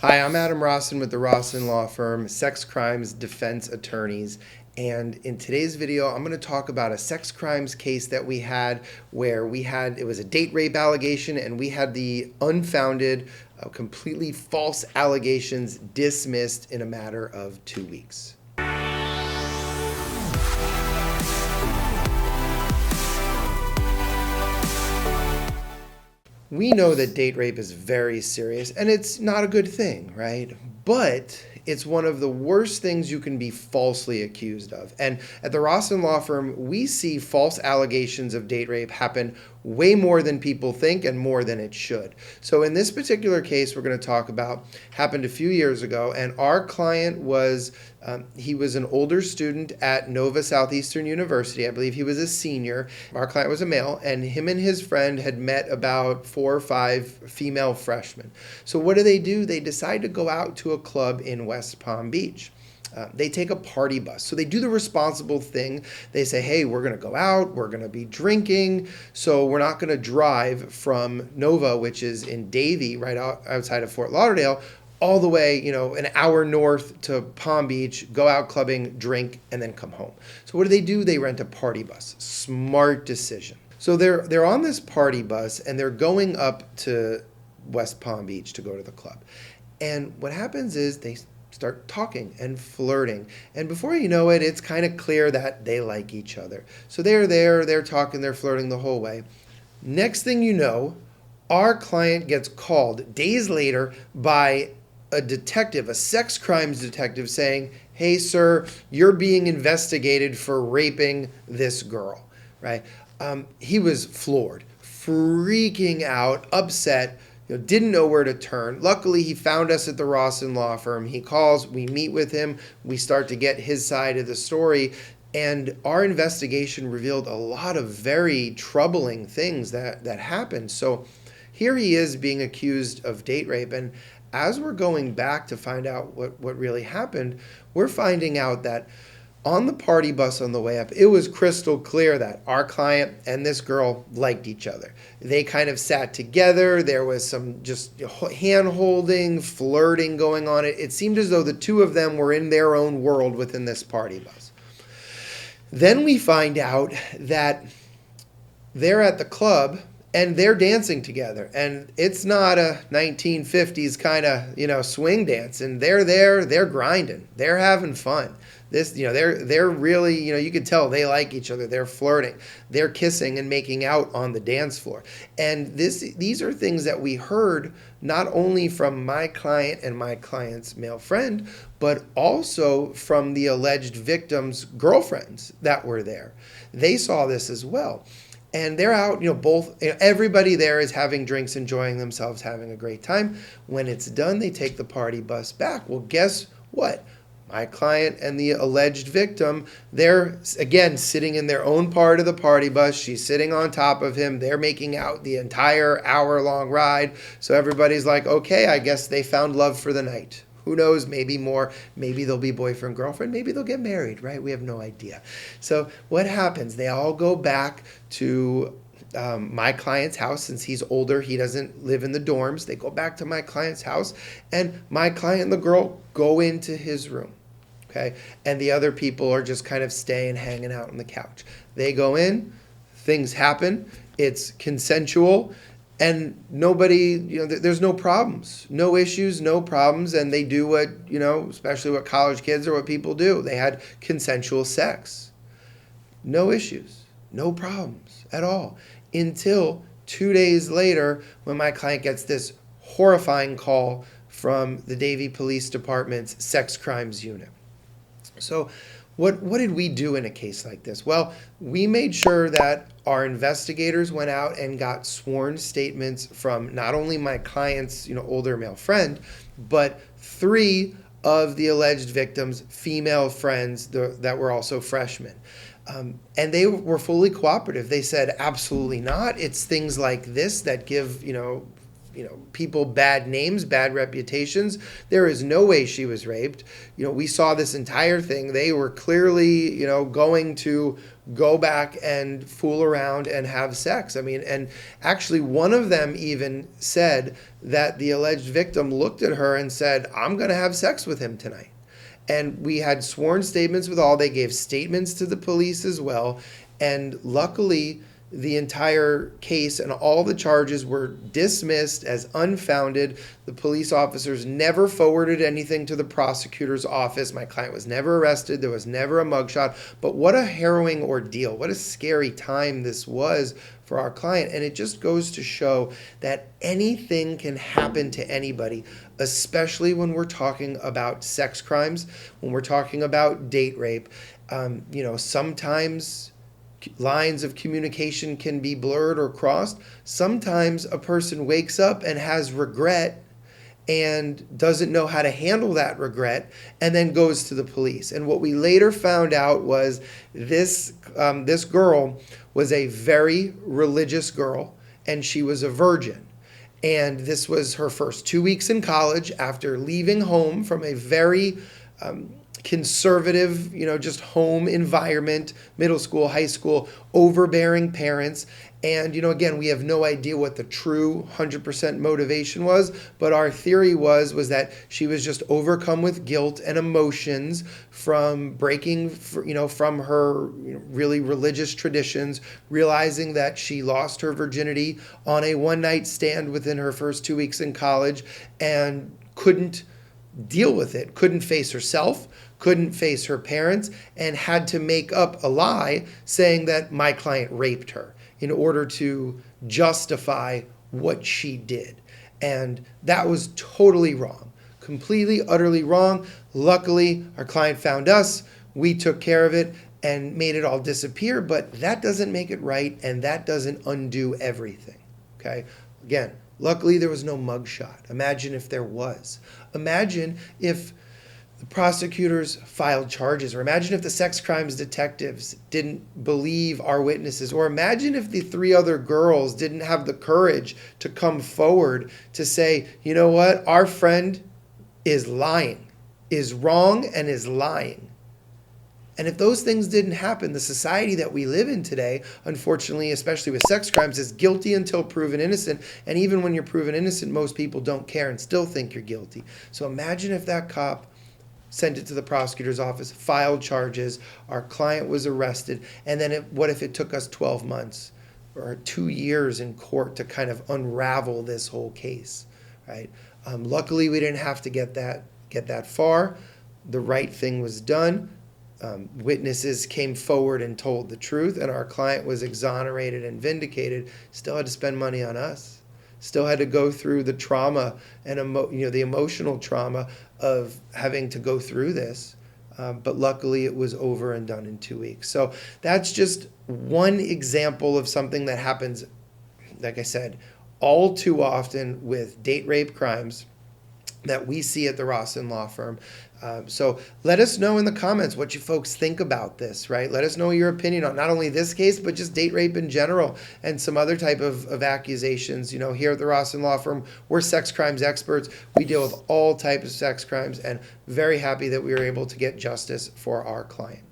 Hi, I'm Adam Rossen with the Rossen Law Firm, sex crimes defense attorneys. And in today's video, I'm going to talk about a sex crimes case that we had where it was a date rape allegation, and we had the unfounded, completely false allegations dismissed in a matter of 2 weeks. We know that date rape is very serious, and it's not a good thing, right? But it's one of the worst things you can be falsely accused of. And at the Rossen Law Firm, we see false allegations of date rape happen way more than people think and more than it should. So in this particular case we're going to talk about happened a few years ago, and our client was he was an older student at Nova Southeastern University. I believe he was a senior. Our client was a male, and him and his friend had met about 4 or 5 female freshmen. So what do? They decide to go out to a club in West Palm Beach. They take a party bus. So they do the responsible thing. They say, hey, we're going to go out, we're going to be drinking, so we're not going to drive from Nova, which is in Davie, right outside of Fort Lauderdale, all the way, an hour north to Palm Beach, go out clubbing, drink, and then come home. So what do? They rent a party bus. Smart decision. So they're on this party bus, and they're going up to West Palm Beach to go to the club. And what happens is they start talking and flirting. And before you know it, it's kind of clear that they like each other. So they're talking, they're flirting the whole way. Next thing you know, our client gets called days later by a detective, a sex crimes detective, saying, hey, sir, you're being investigated for raping this girl, right? He was floored, freaking out, upset, didn't know where to turn. Luckily, he found us at the Rossen Law Firm. He calls, we meet with him, we start to get his side of the story, and our investigation revealed a lot of very troubling things that happened. So here he is being accused of date rape, and as we're going back to find out what really happened, we're finding out that on the party bus on the way up, it was crystal clear that our client and this girl liked each other. They kind of sat together. There was some just hand-holding, flirting going on. It seemed as though the two of them were in their own world within this party bus. Then we find out that they're at the club and they're dancing together, and it's not a 1950s kind of swing dance. And they're there, they're grinding, they're having fun. They're really, you can tell they like each other. They're flirting, they're kissing and making out on the dance floor. And these are things that we heard not only from my client and my client's male friend, but also from the alleged victim's girlfriends that were there. They saw this as well. And they're out, everybody there is having drinks, enjoying themselves, having a great time. When it's done, they take the party bus back. Well, guess what? My client and the alleged victim, they're, again, sitting in their own part of the party bus. She's sitting on top of him. They're making out the entire hour-long ride. So everybody's like, okay, I guess they found love for the night. Who knows, maybe more, maybe they'll be boyfriend, girlfriend, maybe they'll get married, right? We have no idea. So what happens? They all go back to my client's house. Since he's older, he doesn't live in the dorms. They go back to my client's house, and my client and the girl go into his room, okay? And the other people are just kind of staying, hanging out on the couch. They go in, things happen, it's consensual, and nobody, there's no problems, no issues, no problems. And they do what, especially what college kids or what people do. They had consensual sex. No issues, no problems at all. Until 2 days later, when my client gets this horrifying call from the Davie Police Department's sex crimes unit. So what did we do in a case like this? Well, we made sure that our investigators went out and got sworn statements from not only my client's older male friend, but 3 of the alleged victims' female friends that were also freshmen. And they were fully cooperative. They said, absolutely not. It's things like this that give people bad names, bad reputations. There is no way she was raped. We saw this entire thing. They were clearly, going to go back and fool around and have sex. And actually one of them even said that the alleged victim looked at her and said, "I'm going to have sex with him tonight." And we had sworn statements with all. They gave statements to the police as well. And luckily, the entire case and all the charges were dismissed as unfounded. The police officers never forwarded anything to the prosecutor's office. My client was never arrested. There was never a mugshot. But what a harrowing ordeal. What a scary time this was for our client. And it just goes to show that anything can happen to anybody, especially when we're talking about sex crimes, when we're talking about date rape. Sometimes lines of communication can be blurred or crossed. Sometimes a person wakes up and has regret and doesn't know how to handle that regret and then goes to the police. And what we later found out was this girl was a very religious girl, and she was a virgin. And this was her first 2 weeks in college after leaving home from a very conservative, just home environment, middle school, high school, overbearing parents. And, again, we have no idea what the true 100% motivation was, but our theory was that she was just overcome with guilt and emotions from breaking, from her really religious traditions, realizing that she lost her virginity on a one-night stand within her first 2 weeks in college and couldn't deal with it, couldn't face herself, couldn't face her parents, and had to make up a lie saying that my client raped her in order to justify what she did. And that was totally wrong, completely, utterly wrong. Luckily, our client found us. We took care of it and made it all disappear, but that doesn't make it right, and that doesn't undo everything, okay? Again, luckily there was no mugshot. Imagine if there was. Imagine if the prosecutors filed charges, or imagine if the sex crimes detectives didn't believe our witnesses, or imagine if the 3 other girls didn't have the courage to come forward to say, you know what, our friend is lying, is wrong, and is lying. And if those things didn't happen, the society that we live in today, unfortunately, especially with sex crimes, is guilty until proven innocent. And even when you're proven innocent, most people don't care and still think you're guilty. So imagine if that cop sent it to the prosecutor's office, filed charges, our client was arrested, and then what if it took us 12 months or 2 years in court to kind of unravel this whole case, right? Luckily, we didn't have to get that far. The right thing was done. Witnesses came forward and told the truth, and our client was exonerated and vindicated. Still had to spend money on us. Still had to go through the trauma and the emotional trauma of having to go through this. But luckily, it was over and done in 2 weeks. So that's just one example of something that happens, like I said, all too often with date rape crimes that we see at the Rossen Law Firm. So let us know in the comments what you folks think about this, right? Let us know your opinion on not only this case, but just date rape in general and some other type of accusations. Here at the Rossen Law Firm, we're sex crimes experts. We deal with all types of sex crimes, and very happy that we were able to get justice for our client.